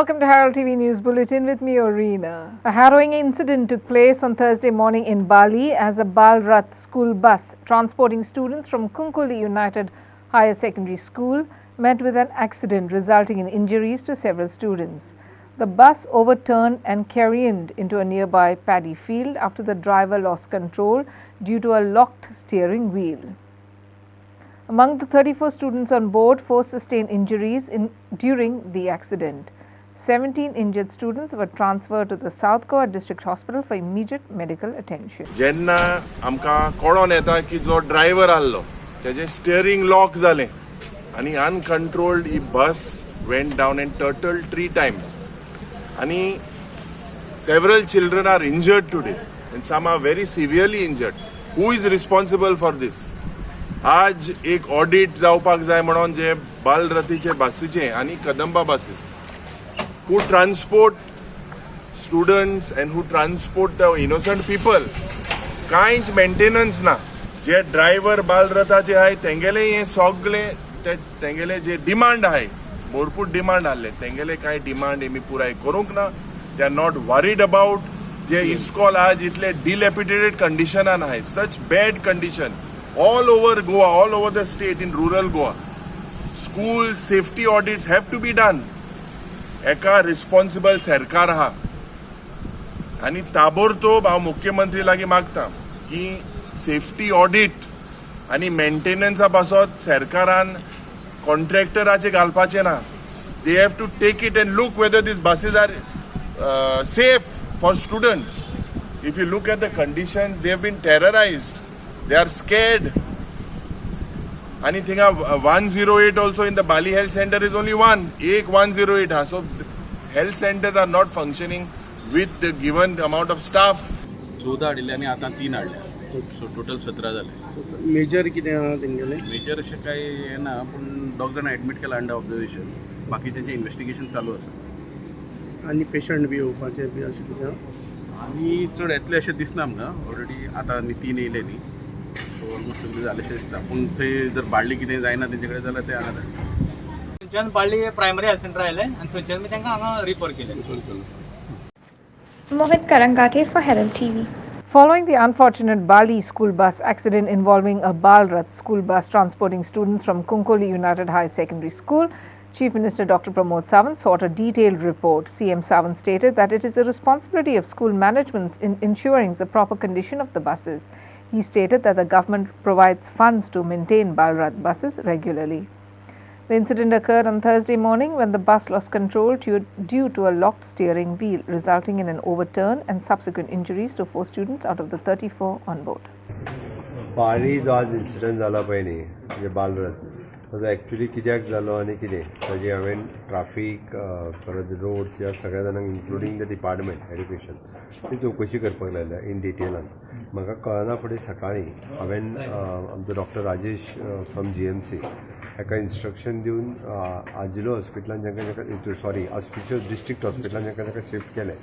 Welcome to Herald TV News Bulletin with me, Orina. A harrowing incident took place on Thursday morning in Bali as a Bal Rath school bus transporting students from Kunkoli United Higher Secondary School met with an accident resulting in injuries to several students. The bus overturned and careened into a nearby paddy field after the driver lost control due to a locked steering wheel. Among the 34 students on board, 4 sustained injuries during the accident. 17 injured students were transferred to the South Goa District Hospital for immediate medical attention. जेन्ना आमकां कळोन येता की जो driver आसलो तेजे steering lock जालें आनी अनकंट्रोल्ड ही बस वेंट डावन एंड टर्टल्ड 3 times आनी several children are injured today and some are very severely injured. Who is responsible for this? आज एक ऑडिट जावपाक जाय म्हणून जे बालरथीचे बसीचे आनी Kadamba buses who transport students and who transport the innocent people कांयच maintenance ना. जे driver बालरथाचे आहाय तेंगेले हे सगळे तेंगेले जे डिमांड आहाय भरपूर डिमांड आसले तेंगेले कांय डिमांड आमी पुराय करूंक ना. They are not worried about जे इस्कॉल आज इतले डिलॅपिडेटेड कंडिशनान आहाय such bad condition all over Goa, all over the state in rural Goa. School safety audits have to be done. एका रिस्पॉन्सिबल सरकार आहा आणि ताबडतोब हांव मुख्यमंत्री लागीं मागता की सेफ्टी ऑडिट आणि मेंटेनन्सा पासत सरकारान कॉन्ट्रॅक्टराचे घालपाचे ना. They have to take it and look whether these buses are safe for students. If you look at the conditions they have been terrorised. They are scared. And thinga 108 also in the Bali Health Center is only one. 108 ha. So health centers are not functioning with the given amount of staff. 14 हाडले आणि आता 3 हाडले. So total 17 झाले. Major कितें आहा तेंगेले? Major अशें काय ना पण दोग जाण एडमिट केला अंडर ऑब्जर्वेशन. बाकी त्यांचे इन्व्हेस्टिगेशन चालू आसा. आणि पेशंट बी येवपाचे बी अशें कितें आहा? आनी चड येतले अशें दिसना आमकां. ऑलरेडी आता 3 येयले न्ही. सो ऑलमोस्ट सगळें जालेशें दिसता. पूण थंय जर बाळ्ळी कितें जायना तेंचे कडेन जाल्यार ते हांगा थंयच्यान बाळ्ळी प्रायमरी हेल्थ सेंटर आयलें आनी थंयच्यान मागीर तांकां हांगा रिफर केलें. Mohit Karangate for Herald TV. Following the unfortunate Bali school bus accident involving a Bal Rath school bus transporting students from Kunkoli United High Secondary School, Chief Minister Dr. Pramod Sawant sought a detailed report. CM Sawant stated that it is the responsibility of school managements in ensuring the proper condition of the buses. He stated that the government provides funds to maintain Bal Rath buses regularly. The incident occurred on Thursday morning when the bus lost control due to a locked steering wheel, resulting in an overturn and subsequent injuries to 4 students out of the 34 on board. बाळी जो आज incident जाला पळय न्ही म्हणजे बालरथ ताजो actually कित्याक जालो आनी कितें ताजी हांवें ट्राफीक परत रोड्स ह्या सगळ्या जाणांक इन्क्लुडींग द डिपार्टमेंट एड्युकेशन ती चवकशी करपाक लायल्या इन डिटेलान. म्हाका कळना फुडें सकाळीं हांवें आमचो डॉक्टर राजेश फ्रॉम GMC हाका इन्स्ट्रक्शन दिवन आजिलो हॉस्पिटलान जांकां सॉरी ऑस्पिशियस डिस्ट्रिक्ट हॉस्पिटलान जांकां शिफ्ट केलें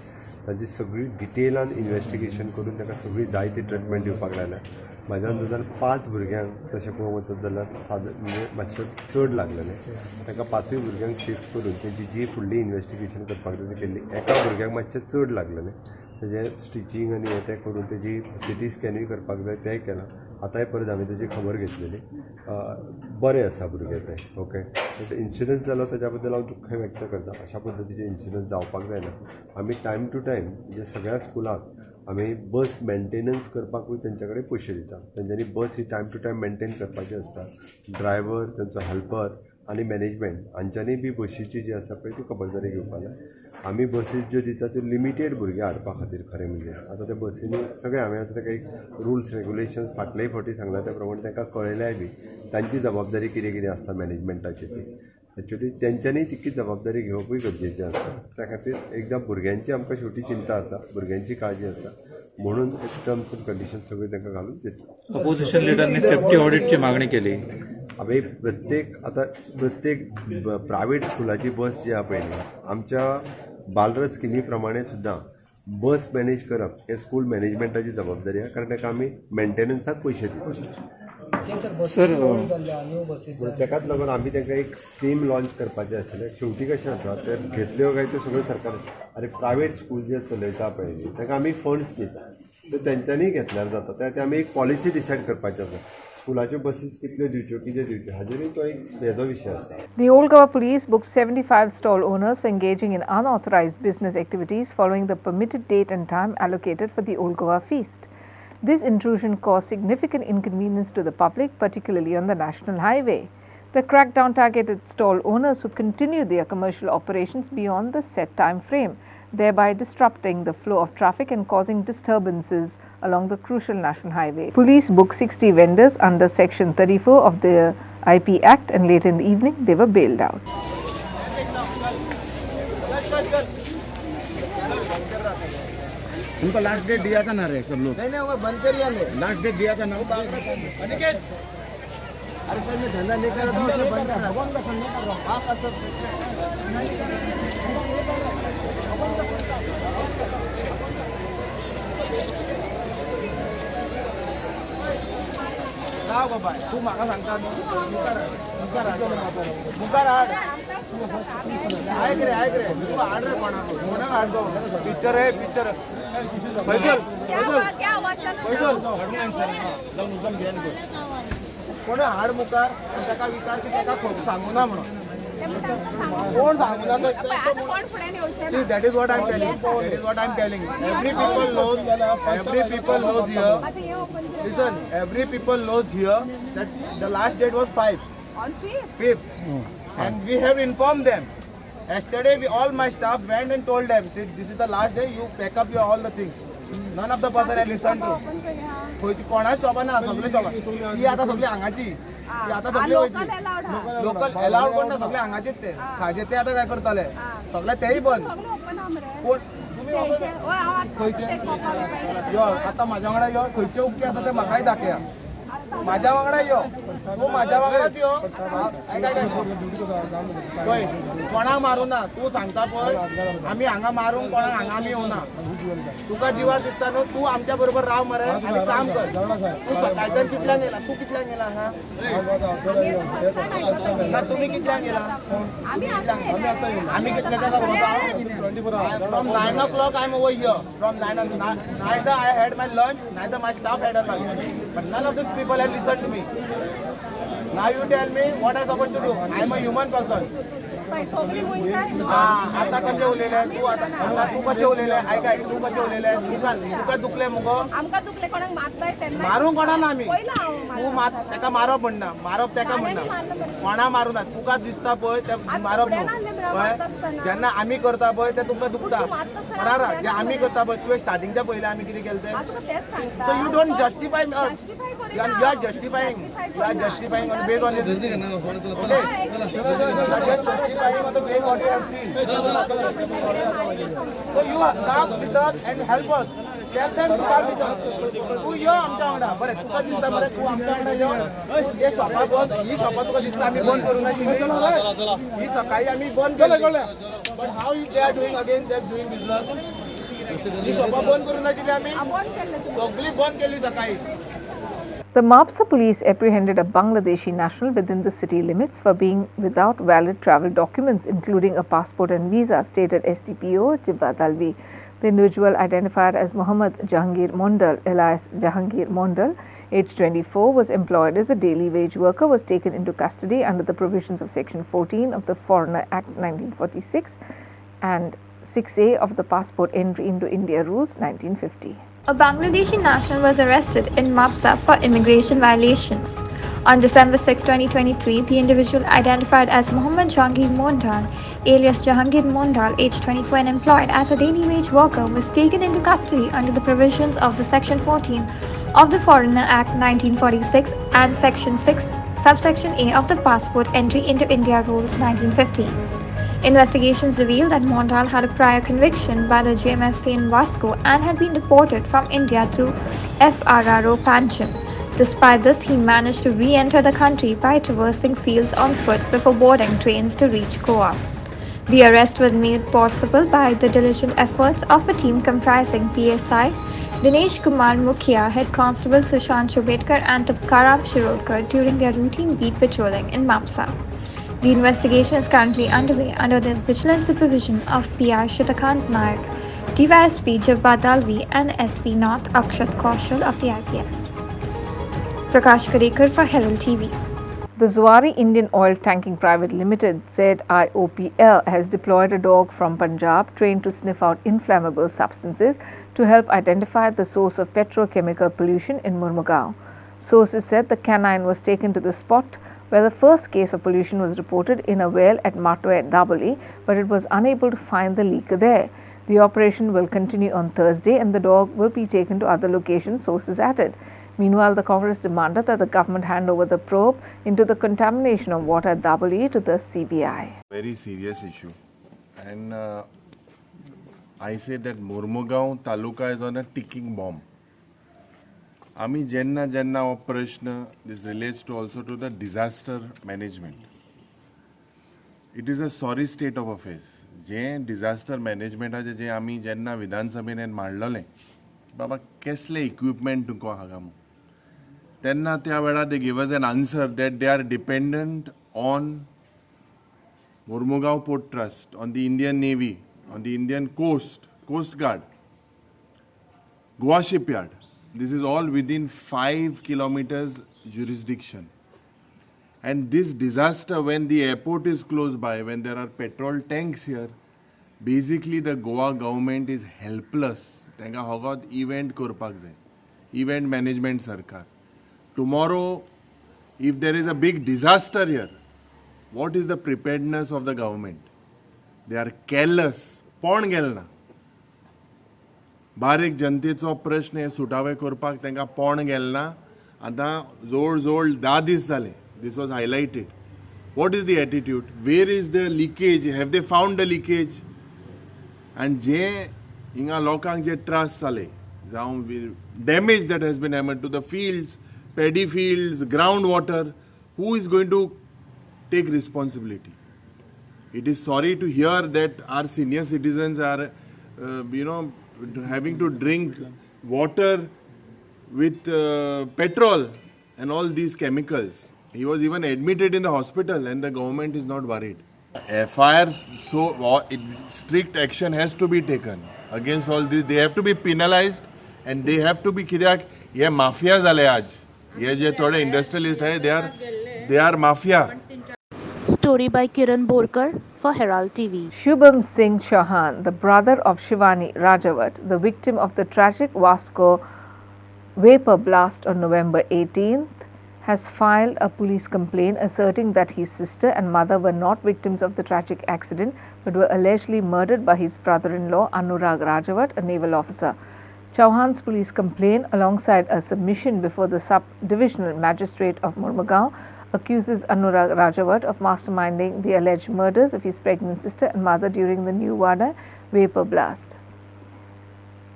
ताची सगळी डिटेलान इन्व्हेस्टिगेशन करून ताका सगळी जाय ती ट्रिटमेंट दिवपाक लायल्या. म्हाज्या अंदाजान 5 भुरग्यांक तशें पळोवंक वचत जाल्यार म्हणजे मातशें चड लागलेलें. ताका 5 भुरग्यांक शिफ्ट करून तेजी जी फुडली इन्व्हेस्टिगेशन करपाक जाय केल्ली. एका भुरग्याक मातशें चड लागलेलें तेजें स्टिचींग आनी हें तें करून तेजी CT स्कॅनूय करपाक जाय तेंय केलां. आतांय परत हांवें तेजी खबर घेतलेली. बरें आसा भुरगे ते. ओके. इन्सिडंट जालो ताच्या बद्दल हांव दुख्ख व्यक्त करता. अशा पद्दतीचे इन्सिडंट जावपाक जायना. आमी टायम टू टायम म्हणजे सगळ्या स्कुलाक आमी बस मेंटेनन्स करपाकूय तेंच्या कडेन पयशे दिता. तेंच्यांनी बस ही टायम टू टायम मेंटेन करपाची आसता. ड्रायव्हर तेंचो हेल्पर आनी मॅनेजमेंट हांच्यांनी बी बसीची जी आसा पळय ती खबरदारी घेवपाक जाय. आमी बसीस ज्यो दिता त्यो लिमिटेड भुरगे हाडपा खातीर खरें म्हणजे. आतां त्या बसींनी सगळे हांवें आतां ताका एक रुल्स रेग्युलेशन्स फाटलेय फावटी सांगला त्या प्रमाणे तांकां कळयल्याय बी तांची जबाबदारी कितें कितें आसता मॅनेजमेंटाची ती. एक्चुली तेंच्यांनी तितकी जबाबदारी घेवपूय गरजेचें आसा. त्या खातीर एकदां भुरग्यांची आमकां शेवटी चिंता आसा, भुरग्यांची काळजी आसा म्हणून टर्म्स एंड कंडिशन्स सगळे तांकां घालून दिता. अपोजिशन लिडरनी सेफ्टी ऑडिटची मागणी केली. हांवें प्रत्येक प्रायवेट स्कुलाची बस जी आहा पळय न्ही आमच्या बालरथ स्किमी प्रमाणे सुद्दां बस मॅनेज करप हें स्कूल मॅनेजमेंटाची जबाबदारी आहा. कारण ताका आमी मेंटेनन्साक पयशे दिता. सर पूण तेकाच लागून आमी तांकां एक स्कीम लॉन्च करपाचें आशिल्लें. शेवटी कशें आसा ते घेतल्यो काय त्यो सगळ्यो सरकार आरे प्रायवेट स्कूल जे चलयता पळय न्ही तांकां आमी फंड्स दिता, ते तेंच्यांनी घेतल्यार जाता. ते आमी एक पॉलिसी डिसायड करपाची आसा. स्कुलाच्यो बसीस कितल्यो दिवच्यो, कितें दिवच्यो, हाजेरूय तो एक वेगळो विशय आसा. The Old Goa police booked 75 stall owners for engaging in unauthorized business activities following the permitted date and time allocated for the Old Goa feast. This intrusion caused significant inconvenience to the public, particularly on the national highway. The crackdown targeted stall owners who continued their commercial operations beyond the set time frame, thereby disrupting the flow of traffic and causing disturbances along the crucial national highway. Police booked 60 vendors under Section 34 of the IP Act, and later in the evening they were bailed out. उनको last date दिया था ना रे सब लोग? नहीं वो बंद कर लास्ट डेट दिया था ना अनिकेत। अरे सर मैं धंधा नहीं कर रहा हूँ, बंद कर भगवान का संग कर रहा हूँ बाबा तू म्हाका सांगता मुखार हाड ऐक रे तू हाड रे कोणाक हाडतो पिक्चर आहे पिक्चर फैजल कोण हाड मुखार ताका विचार की ताका खोट सांगू ना म्हणून कोण सांगू ना see that is what I'm telling every people knows here listen every people knows here that the last date was 5 on 5th and we have informed them yesterday all my staff went and told them this is the last day, you pack up your all the things. None of the person had listened to कोणाच shop ना सगळे shop ती आता सगळी हांगाची ती आता सगळी वयतली लोकल अलाउड कोण ना सगळे हांगाचेच ते खाजे ते आता काय करतले सगळे तेही बंद कोण तुम्ही खंयचे यो आता माझ्या वांगडा यो खंयचे उक्ते आसा ते म्हाकाय दाखया माझ्या वांगडा यो तू माझ्या वांगडाच यो पळय कोणाक मारू ना तू सांगता पळय आमी हांगा मारूंक कोणाक हांगा आमी येवना तुका जिवार दिसता न्हू तू आमच्या बरोबर राव मरे आनी काम कर तू सकाळच्यान कितल्यांक येला तू कितल्यांक येला हांगा तुमी कितल्यांक येला आमी कितल्यांक from 9 o'clock I'm over here from 9 neither I had my lunch neither my staff had a lunch but none of these people had listened to me. Now you tell me what I'm supposed to do. I'm a human person. आता कशें उलयले तू आता तू कशें उलयले आयकाय तू कशें उलयले तुका दुखले मुगो आमकां दुखले कोणाक मारताय तेन्ना मारूंक कोणाना आमी तू ताका मारप म्हणना मारप ताका म्हणना कोणा मारूं ना तुका दिसता पळय ते मारप न्हू जेन्ना आमी करता पळय ते तुमकां दुखता बरोबर जे आमी करता पळय तुवें स्टार्टिंगच्या पयलीं आमी कितें केलें तें so you don't justify you are justifying on based on this okay justifying on the way what you have seen so you come with us and help us tell them to come with us तू यो आमच्या वांगडा बरें तुका दिसता बरें तू आमच्या वांगडा यो हे शॉपा बंद ही शॉपा तुका दिसता आमी बंद करूं नाशिल्ली ही सकाळी आमी बंद केली but how they are doing again they are doing business ही शॉपा बंद करूं नाशिल्ली आमी सगळी बंद केली सकाळी. The Mapsa police apprehended a Bangladeshi national within the city limits for being without valid travel documents, including a passport and visa, stated SDPO Jibbat Alvi. The individual, identified as Muhammad Jahangir Mondal, alias Jahangir Mondal, aged 24, was employed as a daily wage worker, was taken into custody under the provisions of Section 14 of the Foreigner Act 1946 and 6A of the Passport Entry into India Rules 1950. A Bangladeshi national was arrested in Mapsa for immigration violations. On December 6, 2023, the individual identified as Muhammad Jahangir Mondal, alias Jahangir Mondal, aged 24 and employed as a daily wage worker, was taken into custody under the provisions of the Section 14 of the Foreigner Act 1946 and Section 6, subsection A of the Passport Entry into India Rules 1950. Investigations revealed that Mondal had a prior conviction by the JMFC in Vasco and had been deported from India through FRRO Pancham. Despite this, he managed to re-enter the country by traversing fields on foot before boarding trains to reach Goa. The arrest was made possible by the diligent efforts of a team comprising PSI Dinesh Kumar Mukhia, Head Constable Sushant Chobedkar and Tukaram Shirodkar during their routine beat patrolling in Mapsa. The investigation is currently underway under the vigilant supervision of PI Shitakant Naik, DYSP Jabba Dalvi and SP North Akshat Kaushal of the IPS. Prakash Kadekar for Herald TV. The Zuari Indian Oil Tanking Private Limited (ZIOPL) has deployed a dog from Punjab trained to sniff out inflammable substances to help identify the source of petrochemical pollution in Murmugaon. Sources said the canine was taken to the spot where the first case of pollution was reported in a well at Matwe Daboli, but it was unable to find the leaker there. The operation will continue on Thursday and the dog will be taken to other locations, sources added. Meanwhile, the Congress demanded that the government hand over the probe into the contamination of water at Daboli to the CBI. Very serious issue. And I say that Murmugaon Taluka is on a ticking bomb. Ami Jenna operation, this relates to also to the disaster management. It is a sorry state of affairs. Je disaster management has je ami Jenna Vidhan Sabhanen madlole. Baba kesle equipment tuko hagam. Tenna त्या वेळा they give us an answer that they are dependent on Murmugaon Port Trust, on the Indian Navy, on the Indian Coast Guard, Goa Shipyard. This is all within 5 kilometers jurisdiction. And this disaster, when the airport is close by, when there are petrol tanks here, basically the Goa government is helpless. Tenga hogot event korpak jay, event management sarkar. Tomorrow, if there is a big disaster here, what is the preparedness of the government? They are careless. Pon gelna. बारीक जनतेचो प्रश्न हे सुटावे करपाक तांकां पोण गेलना. आतां जोड 10 दीस जाले. This was highlighted. What is the attitude? Where is the leakage? Have they found the leakage? And जे हिंगा लोकांक जे त्रास जाले, जावं damage that has been happened to the fields, paddy fields, groundwater, who is going to take responsibility? It is sorry to hear that our senior citizens are, having to drink water with petrol and all these chemicals. He was even admitted in the hospital and the government is not worried. FIR, so strict action has to be taken against all this. They have to be penalized and they have to be kiryak. Ye mafia zale aaj. Ye je thode industrialist hai, they are mafia. Story by Kiran Borkar for Herald TV. Shubham Singh Chauhan, the brother of Shivani Rajawat, the victim of the tragic Vasco vapor blast on November 18th, has filed a police complaint asserting that his sister and mother were not victims of the tragic accident but were allegedly murdered by his brother-in-law Anurag Rajawat, a naval officer. Chauhan's police complaint, alongside a submission before the sub-divisional magistrate of Murmugaon, accuses Anurag Rajawat of masterminding the alleged murders of his pregnant sister and mother during the New Wada vapor blast.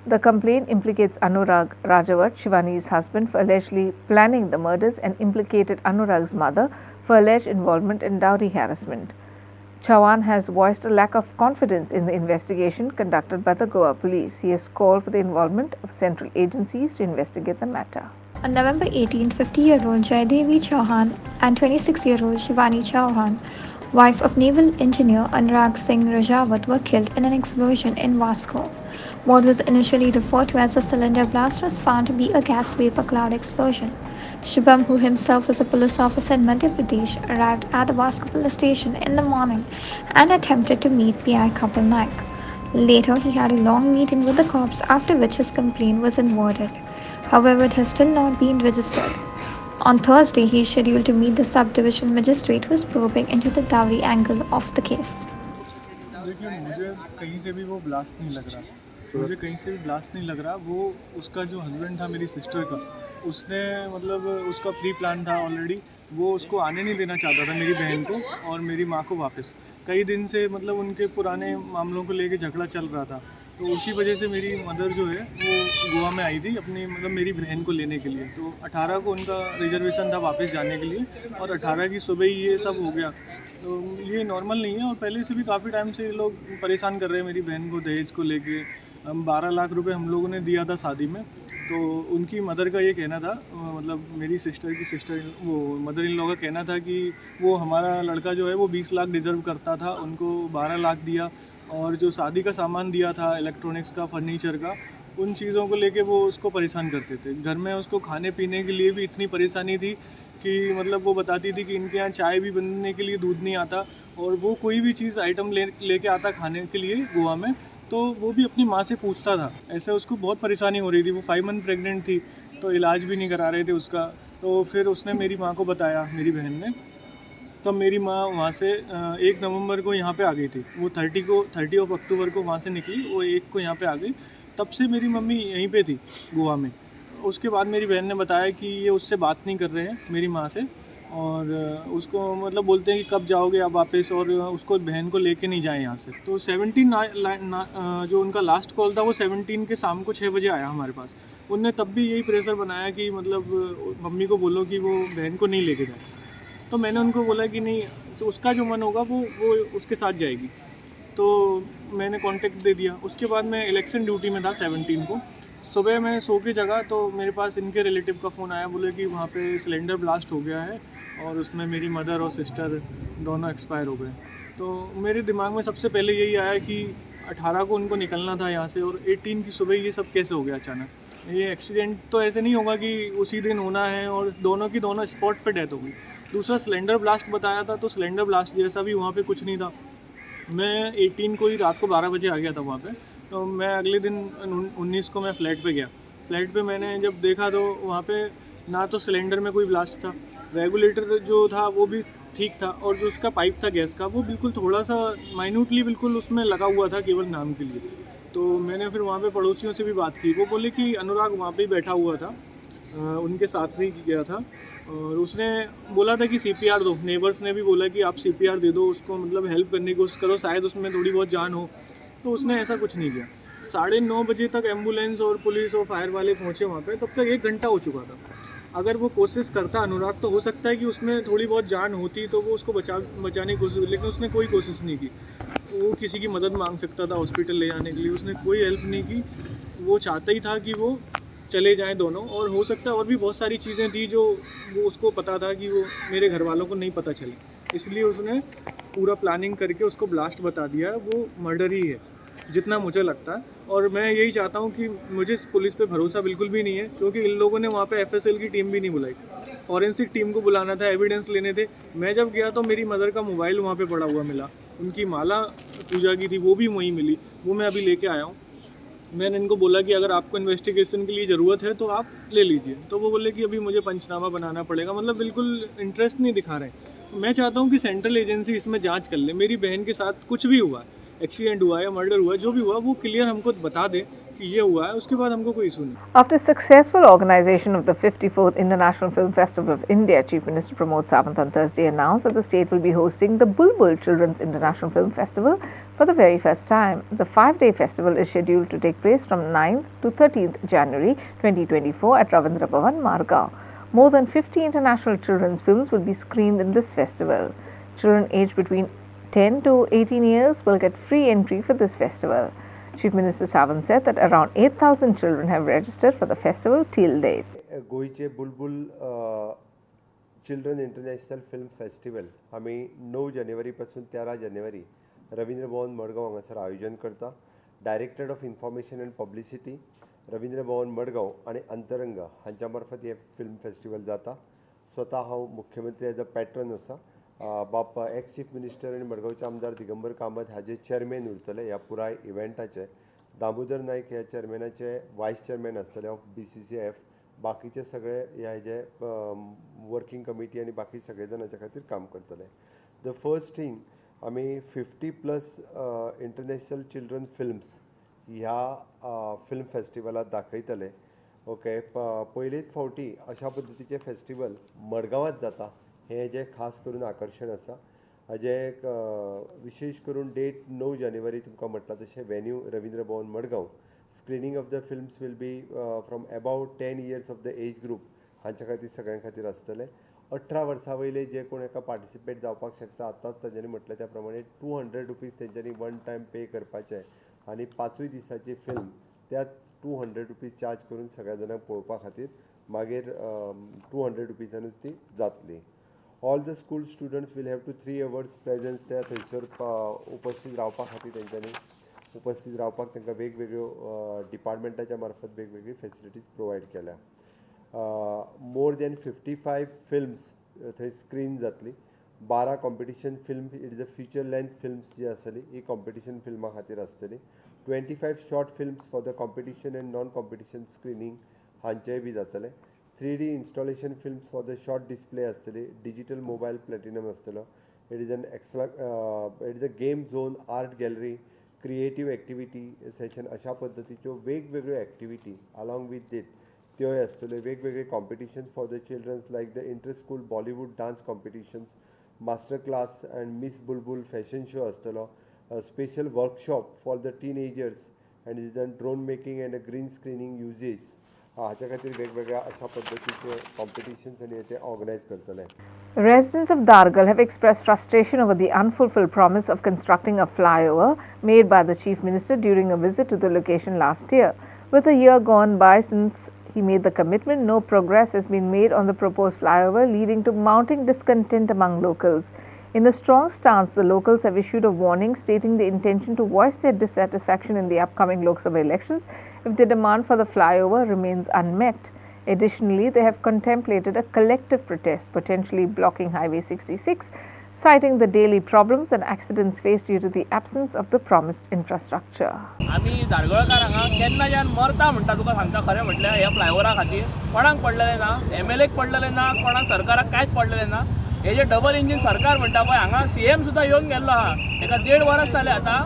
The complaint implicates Anurag Rajawat, Shivani's husband, for allegedly planning the murders and implicated Anurag's mother for alleged involvement in dowry harassment. Chauhan has voiced a lack of confidence in the investigation conducted by the Goa police. He has called for the involvement of central agencies to investigate the matter. On November 18th, 50-year-old Jaidevi Chauhan and 26-year-old Shivani Chauhan, wife of naval engineer Anurag Singh Rajawat, were killed in an explosion in Vasco. What was initially referred to as a cylinder blast was found to be a gas vapor cloud explosion. Shubham, who himself is a police officer in Madhya Pradesh, arrived at the Vasco police station in the morning and attempted to meet PI Kapil Naik. Later, he had a long meeting with the cops, after which his complaint was inverted. However, it has still not been registered. On Thursday, he is scheduled to meet the sub-division magistrate who is probing into the dowry angle of the case. देखिए, मुझे कहीं से भी वो blast नहीं लग रहा. मुझे कहीं से भी ब्लास्ट नहीं लग रहा. वो उसका जो हस्बैंड था मेरी सिस्टर का, उसने मतलब उसका प्री प्लान था ऑलरेडी. वो उसको आने नहीं देना चाहता था, मेरी बहन को और मेरी माँ को वापस. कई दिन से मतलब उनके पुराने मामलों को लेके झगड़ा चल रहा था. तो उसी वजह से मेरी मदर जो है वो गोवा में आई थी अपनी मतलब मेरी बहन को लेने के लिए. तो 18 को उनका रिजर्वेशन था वापस जाने के लिए और 18 की सुबह ही ये सब हो गया. तो ये नॉर्मल नहीं है और पहले से भी काफ़ी टाइम से ये लोग परेशान कर रहे हैं मेरी बहन को दहेज को लेके। हम 12 लाख रुपए हम लोगों ने दिया था शादी में, तो उनकी मदर का ये कहना था, मतलब मेरी सिस्टर की सिस्टर वो मदर इन लॉ का कहना था कि वो हमारा लड़का जो है वो 20 लाख डिज़र्व करता था, उनको 12 लाख दिया, और जो शादी का सामान दिया था इलेक्ट्रॉनिक्स का, फर्नीचर का, उन चीज़ों को लेके वो उसको परेशान करते थे। घर में उसको खाने पीने के लिए भी इतनी परेशानी थी कि मतलब वो बताती थी कि इनके यहाँ चाय भी बनने के लिए दूध नहीं आता, और वो कोई भी चीज़ आइटम लेके आता खाने के लिए गोवा में, तो वो भी अपनी माँ से पूछता था। ऐसे उसको बहुत परेशानी हो रही थी, वो 5 मंथ प्रेग्नेंट थी, तो इलाज भी नहीं करा रहे थे उसका। तो फिर उसने मेरी माँ को बताया, मेरी बहन ने, तब मेरी माँ वहाँ से 1 नवंबर को यहाँ पे आ गई थी। वो 30 अक्टूबर को वहाँ से निकली, वो 1 को यहाँ पे आ गई। तब से मेरी मम्मी यहीं पे थी गोवा में। उसके बाद मेरी बहन ने बताया कि ये उससे बात नहीं कर रहे हैं मेरी माँ से, और उसको मतलब बोलते हैं कि कब जाओगे आप वापस, और उसको बहन को लेके नहीं जाए यहाँ से। तो 17 जो उनका लास्ट कॉल था वो 17 के शाम को 6 बजे आया हमारे पास। उनने तब भी यही प्रेशर बनाया कि मतलब मम्मी को बोलो कि वो बहन को नहीं लेके जाए। तो मैंने उनको बोला कि नहीं, तो उसका जो मन होगा वो उसके साथ जाएगी। तो मैंने कांटेक्ट दे दिया। उसके बाद मैं इलेक्शन ड्यूटी में था 17 को। सुबह मैं सो के जगा तो मेरे पास इनके रिलेटिव का फ़ोन आया, बोले कि वहाँ पे सिलेंडर ब्लास्ट हो गया है और उसमें मेरी मदर और सिस्टर दोनों एक्सपायर हो गए। तो मेरे दिमाग में सबसे पहले यही आया कि 18 को उनको निकलना था यहाँ से, और 18 की सुबह ये सब कैसे हो गया अचानक। ये एक्सीडेंट तो ऐसे नहीं होगा कि उसी दिन होना है, और दोनों की दोनों स्पॉट पे डेथ हो गई। दूसरा सिलेंडर ब्लास्ट बताया था, तो सिलेंडर ब्लास्ट जैसा भी वहाँ पे कुछ नहीं था। मैं 18 को ही रात को 12 बजे आ गया था वहाँ पे। तो मैं अगले दिन 19 को मैं फ़्लैट पे गया। फ़्लैट पे मैंने जब देखा तो वहाँ पे ना तो सिलेंडर में कोई ब्लास्ट था, रेगुलेटर जो था वो भी ठीक था, और जो उसका पाइप था गैस का वो बिल्कुल थोड़ा सा माइन्यूटली बिल्कुल उसमें लगा हुआ था, केवल नाम के लिए। तो मैंने फिर वहाँ पे पड़ोसियों से भी बात की, वो बोले कि अनुराग वहाँ पे ही बैठा हुआ था, उनके साथ भी गया था, और उसने बोला था कि सीपीआर दो। नेबर्स ने भी बोला कि आप सीपीआर दे दो उसको, मतलब हेल्प करने की कोशिश करो, शायद उसमें थोड़ी बहुत जान हो। तो उसने ऐसा कुछ नहीं किया। 9:30 बजे तक एम्बुलेंस और पुलिस और फायर वाले पहुँचे वहाँ पे, तब तक 1 घंटा हो चुका था। अगर वो कोशिश करता अनुराग, तो हो सकता है कि उसमें थोड़ी बहुत जान होती, तो वो उसको बचाने की कोशिश, लेकिन उसने कोई कोशिश नहीं की। वो किसी की मदद मांग सकता था हॉस्पिटल ले जाने के लिए, उसने कोई हेल्प नहीं की। वो चाहता ही था कि वो चले जाएं दोनों, और हो सकता है और भी बहुत सारी चीज़ें थी जो वो उसको पता था कि वो मेरे घर वालों को नहीं पता चली, इसलिए उसने पूरा प्लानिंग करके उसको ब्लास्ट बता दिया। वो मर्डर ही है जितना मुझे लगता है, और मैं यही चाहता हूँ कि मुझे इस पुलिस पे भरोसा बिल्कुल भी नहीं है, क्योंकि इन लोगों ने वहाँ पे एफएसएल की टीम भी नहीं बुलाई। फॉरेंसिक टीम को बुलाना था, एविडेंस लेने थे। मैं जब गया तो मेरी मदर का मोबाइल वहाँ पे पड़ा हुआ मिला, उनकी माला पूजा की थी वो भी वहीं मिली, वो मैं अभी लेके आया हूँ। मैंने इनको बोला कि अगर आपको इन्वेस्टिगेशन के लिए ज़रूरत है तो आप ले लीजिए, तो वो बोले कि अभी मुझे पंचनामा बनाना पड़ेगा, मतलब बिल्कुल इंटरेस्ट नहीं दिखा रहे। मैं चाहता हूँ कि सेंट्रल एजेंसी इसमें जांच कर ले। मेरी बहन के साथ कुछ भी हुआ, एक्सीडेंट हुआ या मर्डर हुआ, जो भी हुआ वो क्लियर हमको बता दे कि ये हुआ है, उसके बाद हमको कोई इशू नहीं। After successful organization of the 54th International Film Festival of India, Chief Minister Pramod Sawant on Thursday announced that the state will be hosting the Bulbul Children's International Film Festival for the very first time. The 5-day festival is scheduled to take place from 9th to 13th January 2024 at Ravindra Bhavan, Margao. More than 50 international children's films will be screened in this festival. Children aged between 10 to 18 years will get free entry for this festival. Chief Minister Sawant said that around 8,000 children have registered for the festival till date. गोयचे Bulbul children international film festival आम्ही 9 जानेवारी पासून 13 जानेवारी रवींद्र भवन मडगांव हांगासर आयोजन करता. Directorate of information and publicity Ravindra भवन मडगांव आणि अंतरंग हांच्या मार्फत हे फिल्म फेस्टिवल जाता. स्वतः हांव मुख्यमंत्री एज अ पॅट्रन आसा. बाप एक्स चीफ मिनिस्टर आणि मडगांवचे आमदार दिगंबर कामत हाजे चेअरमॅन उरतले ह्या पुराय इव्हेंटाचे. दामोदर नायक ह्या चेअरमॅनाचे वायस चेअरमॅन आसतले ऑफ BCCF. बाकीचे सगळे ह्या हेजे वर्किंग कमिटी आणि बाकी सगळे जण हाच्या खातीर काम करतले. द फर्स्ट थिंग आमी 50+ इंटरनॅशनल चिल्ड्रन फिल्म्स ह्या फिल्म फेस्टिवलात दाखयतले. ओके, पयलेच फावटी अशा पद्दतीचे फेस्टिवल मडगांवात जाता, हे जे खास करून आकर्षण आसा. हाजे एक विशेष करून डेट 9 जानेवारी तुमकां म्हटलां तशें वेन्यू रवींद्र भवन Madgaon. Screening of the films will be from about 10 years of the age group हांच्या खातीर सगळ्यां खातीर आसतले. 18 वर्सां वयले जे कोण एका पार्टिसिपेट जावपाक शकता आतांच तांच्यांनी म्हटलें त्या प्रमाणे 200 रुपीज तेंच्यांनी वन टायम पे करपाचे आनी 5 दिसाची फिल्म त्या 200 रुपीज चार्ज करून सगळ्या जाणांक पळोवपा खातीर मागीर 200 रुपीजानूच ती जातली. All the school students will have to 3 hours presence त्या थंयसर उपस्थित रावपा खातीर तेंच्यांनी उपस्थित रावपाक तांकां वेगवेगळ्यो डिपार्टमेंटाच्या मार्फत वेगवेगळी फेसिलिटीज प्रोवायड केल्या. मोर दॅन 55 फिल्म्स थंय स्क्रीन जातली. 12 competition film it is a feature length films जी आसतली ही कॉम्पिटिशन फिल्मा खातीर आसतली. 25 short films for the competition and non competition screening हांचेय बी जातले. 3D installation films for the short display आसतली. डिजिटल मोबायल प्लॅटिनम आसतलो. It is a game zone, art gallery, creative activity session अशा पद्दतीच्यो वेगवेगळ्यो एक्टिविटी अलॉंग विथ इट त्यो आसतल्यो. वेगवेगळे competitions for the childrens like the inter school Bollywood dance competitions, master class and miss Bulbul fashion show आसतलो. Special workshop for the teenagers and is then drone making and green screening uses हाच्या खातीर वेगवेगळ्या अशा पद्दतीचे competitions आनी ते organise करतले. Residents of Dargal have expressed frustration over the unfulfilled promise of constructing a flyover made by the Chief Minister during a visit to the location last year. With a year gone by since he made the commitment, no progress has been made on the proposed flyover, leading to mounting discontent among locals. In a strong stance, the locals have issued a warning stating the intention to voice their dissatisfaction in the upcoming Lok Sabha elections if the demand for the flyover remains unmet. Additionally, they have contemplated a collective protest, potentially blocking Highway 66, citing the daily problems and accidents faced due to the absence of the promised infrastructure. आम्ही दारगळकार हांगा केन्नाच्यान मरता म्हणटा तुका सांगता खरें म्हटल्यार ह्या फ्लायओवरा खातीर कोणाक पडलेलें ना, MLAक पडलेलें ना, कोणाक सरकाराक कांयच पडलेलें ना. हे जे डबल इंजीन सरकार म्हणटा पळय हांगा CM सुद्दां येवन गेल्लो आहा. एका 1.5 वर्स जालें आतां.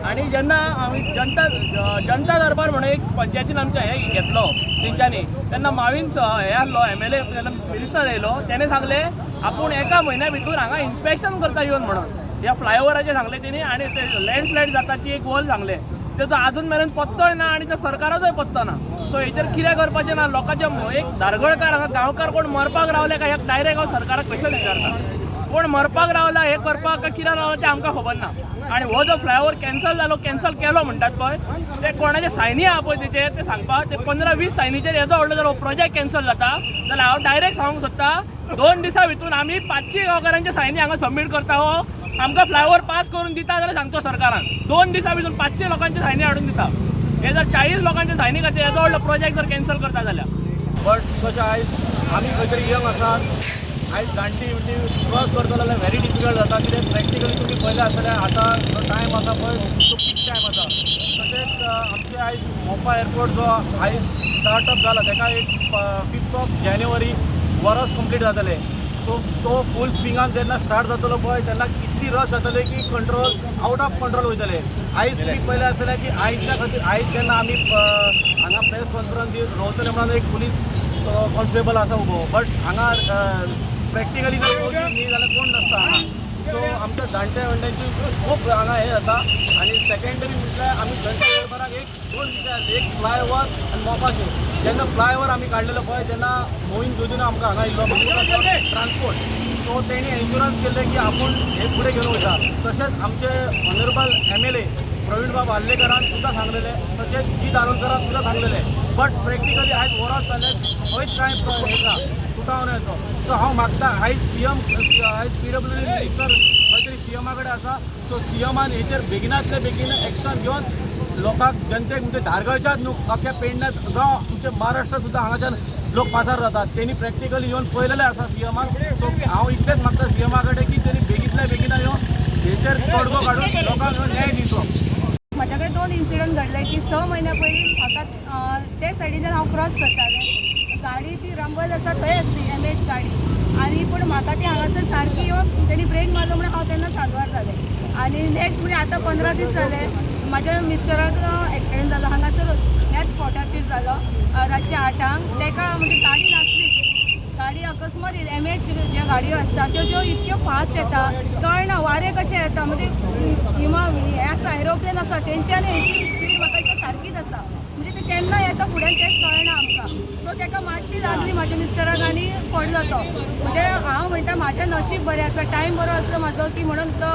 आनी जेन्ना आमी जनता दरबार म्हणून एक पंचायतीन आमच्या हे घेतलो तेंच्यांनी तेन्ना मावीन हे आसलो MLA मिनिस्टर येयलो तेणे सांगले आपूण एका म्हयन्या भितर हांगा इन्स्पेक्शन करता येवन म्हणून ह्या फ्लायओवराचें सांगलें तेणी. आनी ते लँडस्लायड जाता ती एक वॉल सांगलें तेजो अजून मेरेन पत्तोय ना आनी त्या सरकाराचोय पत्तो ना. सो हेचेर कितें करपाचें ना. लोकांचे एक दारगळकार हांगा गांवकार कोण मरपाक रावले काय डायरेक्ट हांव सरकाराक क्वेश्चन विचारता. कोण मरपाक रावला हे करपाक काय कित्याक रावला तें आमकां खबर ना. आनी हो जो फ्लायओवर कॅन्सल केलो म्हणटात पळय ते कोणाचे सायनी आहा पळय तेचेर ते सांगपाक ते 15-20 सायनीचेर येदो व्हडलो जर हो प्रोजेक्ट कॅन्सल जाता जाल्यार हांव डायरेक्ट सांगूंक सोदता 2 दिसां भितर आमी 500 गांवकारांचे सायनी हांगा सबमीट करता. हो आमकां फ्लायओवर पास करून दिता जाल्यार सांगतो सरकारान 2 दिसां भितर 500 लोकांचे सायनी हाडून दिता. हे जर 40 लोकांचे सायनी खातीर येदो व्हडलो प्रोजेक्ट जर कॅन्सल करता जाल्यार. बट तशें आयज आमी खंय तरी यंग आसात. आयज जाणटी क्रॉस करता जाल्यार व्हेरी डिफिकल्ट जाता कित्याक प्रॅक्टिकली तुमी पळयलें आसतलें आतां जो टायम आसा पळय तो पीक टायम आसा. तशेंच आमचे आयज मोपा एअरपोर्ट जो आयज स्टार्टअप जाला ताका एक 5 जानेवारी वर्स कंप्लीट जातले. सो तो फूल स्विंगान जेन्ना स्टार्ट जातलो पळय तेन्ना कितली रश जातले की कंट्रोल आउट ऑफ कंट्रोल वयतले. आयज तुमी पळयलें आसतलें की आयजच्या खातीर आयज जेन्ना आमी हांगा प्रेस कॉन्फरन्स रावतले म्हणून एक पुलीस कॉन्स्टेबल आसा उबो. बट हांगा प्रॅक्टिकली जर न्ही जाल्यार कोण नासता हांगा. सो आमच्या जाणट्या वणट्यांची खूब हांगा हें जाता. आनी सेकेंडरी म्हटल्यार आमी घंटे दरबाराक एक 2 विशय आसले. एक फ्लायओवर आनी मोपाचें. जेन्ना फ्लायओवर आमी काडलेलो पळय तेन्ना मोहीन जोजून आमकां हांगा येयल्लो ट्रान्सपोर्ट. सो तेणी इन्शुरन्स केल्लें की आपूण हे फुडें घेवन वयता. तशेंच आमचे ऑनरेबल MLA प्रवीण बाब आल्लेकरान सुद्दां सांगलेलें. तशेंच जी दारोलकरान सुद्दां सांगलेलें. बट प्रॅक्टिकली आयज वरात जाले खंयच कांय हें ना सुटावन येतो. सो हांव मागता आयज CM आयज PWD मिनिस्टर खंय तरी CMा कडेन आसा. सो CMान हेचेर बेगिनांतले बेगीन एक्शन घेवन लोकांक जनतेक म्हणजे धारगळच्याच न्हू अख्ख्या पेडण्यात गांव आमचे महाराष्ट्र सुद्दां हांगाच्यान लोक पासार जातात. तेणी प्रॅक्टिकली येवन पळयलेलें आसा CMान. सो हांव इतलेंच मागता CMा कडेन की तेणी बेगींतल्या बेगिना येवन हेचेर तोडगो काडून लोकांक न्याय दिवचो. म्हाज्या कडेन 2 इन्सिडंट घडले की 6 म्हयन्या पयलीं म्हाका ते सायडीच्यान हांव क्रॉस करतालें. गाडी ती रंबल आसा थंय आसली MH गाडी. आनी पूण म्हाका ती हांगासर सारकी येवन तेणी ब्रेक मारलो म्हणून हांव तेन्ना साल्वार जालें. आनी नेक्स्ट म्हणजे आतां 15 दीस जाले म्हाज्या मिस्टराक एक्सिडेंट जालो हांगासर ह्याच स्पॉटाचेर जालो रातचे 8 ताका म्हणजे गाडी नासली. गाडी अकस्मात MH ज्यो गाडयो आसता त्यो इतक्यो फास्ट येता कळना वारें कशें येता. म्हणजे हे आसा एरोप्लेन आसा तेंच्यांनी स्पीड म्हाका दिसता सारकीच आसा. म्हणजे ते केन्ना येता फुडें तेंच कळना आमकां. सो ताका मातशी लागली म्हाज्या मिस्टराक आनी पडलो तो म्हणजे हांव म्हणटा म्हाजें नशीब बरें आसा टायम बरो आसलो म्हाजो की म्हणून तो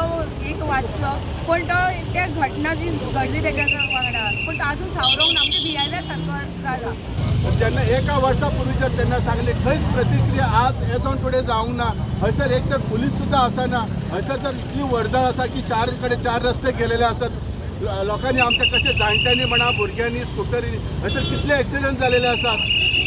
एक वाचलो पण तो त्या घटना जी घडली तेच्या वांगडा पण तो आजून सावरूंक ना म्हणजे भियायल्या सारको जाला जेन्ना एका वर्सा पूर्वी जर त्यांना सांगले खंयच प्रतिक्रिया आज एज ऑन टुडे जावंक ना हयसर एक तर पुलीस सुद्धा आसना हयसर तर इतली वर्दळ आसा की चार कडेन चार रस्ते केलेले आसात लोकांनी आमच्या कशे जाणट्यांनी म्हणा भुरग्यांनी स्कुटरींनी हयसर कितले एक्सिडंट जालेले आसात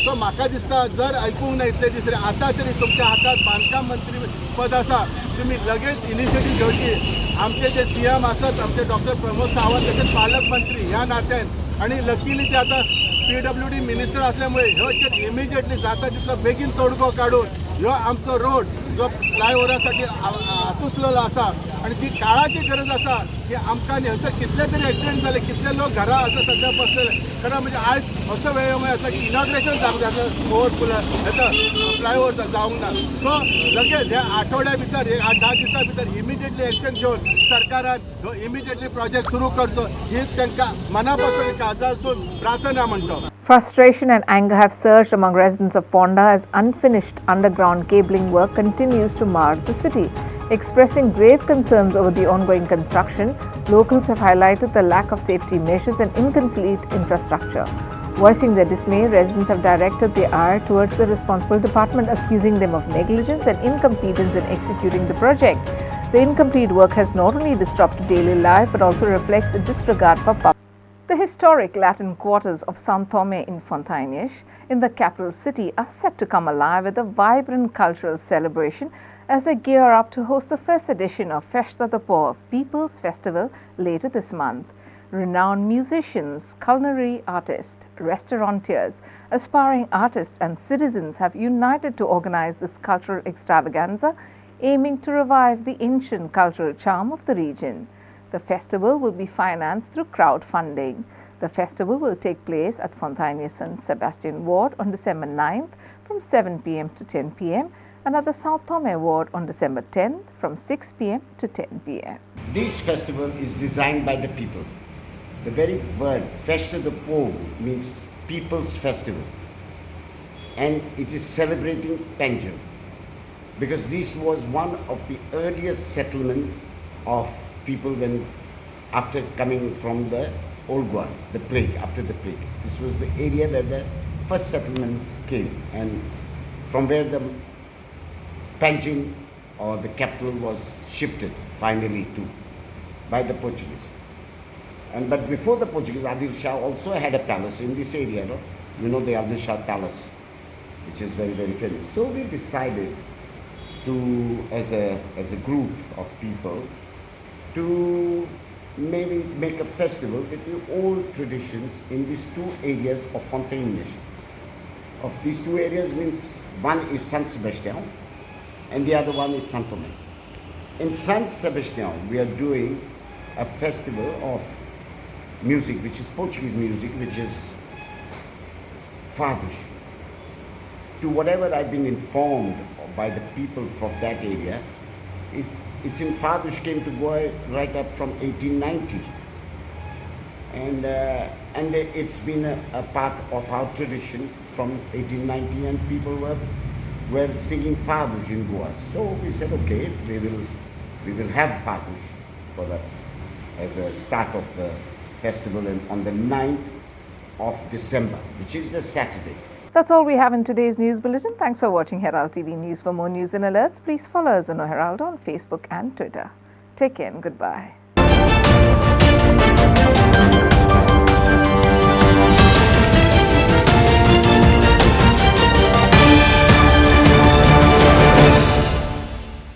सो म्हाका दिसता जर आयकूंक ना इतले दीस आतां तरी तुमच्या हातात बांदकाम मंत्री पद आसा तुम्ही लगेच इनिशिएटीव घेवची आमचे जे CM आसत आमचे डॉक्टर प्रमोद सावंत तसेच पालकमंत्री ह्या नात्यान आणि लकीली ते आता PWD मिनिस्टर असल्यामुळे ह्यो इमिजिएटली जाता तितलो बेगीन तोडगो काढून ह्यो आमचो रोड जो फ्लायओव्हरासाठी आसुसलेलो आसा आणि ती काळाची गरज आसा की आमकां हयसर कितले तरी एक्सिडेंट जाले कितले लोक घरा आतां सध्या बसलेले खरं म्हणजे आयज असो वेळ आसला की इनॉग्रेशन जावंक जाय आसलें ओव्हर हेचा फ्लायओव्हर जावंक ना सो लगेच ह्या आठवड्या भितर 8-10 दिसां भितर इमिजिएटली एक्शन घेवन सरकारान ह्यो इमिजिएटली प्रोजेक्ट सुरू करचो ही तांकां मनापासून काळजासून प्रार्थना म्हणतो. Frustration and anger have surged among residents of Ponda as unfinished underground cabling work continues to mar the city. Expressing grave concerns over the ongoing construction, locals have highlighted the lack of safety measures and incomplete infrastructure. Voicing their dismay, residents have directed their ire towards the responsible department, accusing them of negligence and incompetence in executing the project. The incomplete work has not only disrupted daily life but also reflects a disregard for public. The historic Latin quarters of São Tomé in Fontainhas, in the capital city, are set to come alive with a vibrant cultural celebration as they gear up to host the first edition of Festa do Povo People's Festival later this month. Renowned musicians, culinary artists, restaurateurs, aspiring artists and citizens have united to organize this cultural extravaganza, aiming to revive the ancient cultural charm of the region. The festival will be financed through crowdfunding. The festival will take place at Fontainhas San Sebastian Ward on December 9th from 7 p.m. to 10 p.m. and at the São Tomé Ward on December 10th from 6 p.m. to 10 p.m. This festival is designed by the people. The very word Festa do Povo means people's festival, and it is celebrating Tanjung because this was one of the earliest settlement of people when after coming from the old Goa, the plague, after the plague. This was the area where the first settlement came and from where the Panjim or the capital was shifted finally to by the Portuguese. But before the Portuguese, Adil Shah also had a palace in this area, no? You know the Adil Shah palace, which is very, very famous. So we decided to, as a group of people, to maybe make a festival with the old traditions in these two areas of Fontainhas. Of these two areas means one is San Sebastian and the other one is São Tomé. In San Sebastian we are doing a festival of music, which is Portuguese music, which is fados. To whatever I've been informed by the people from that area, it's in fados came to Goa right up from 1890, and it's been a part of our tradition from 1890, and people were singing fados in Goa. So we said, okay, we will have fados for that as a start of the festival, and on the 9th of December, which is the Saturday. That's all we have in today's news bulletin. Thanks for watching Herald TV News. For more news and alerts, please follow us on Herald on Facebook and Twitter. Take care and goodbye.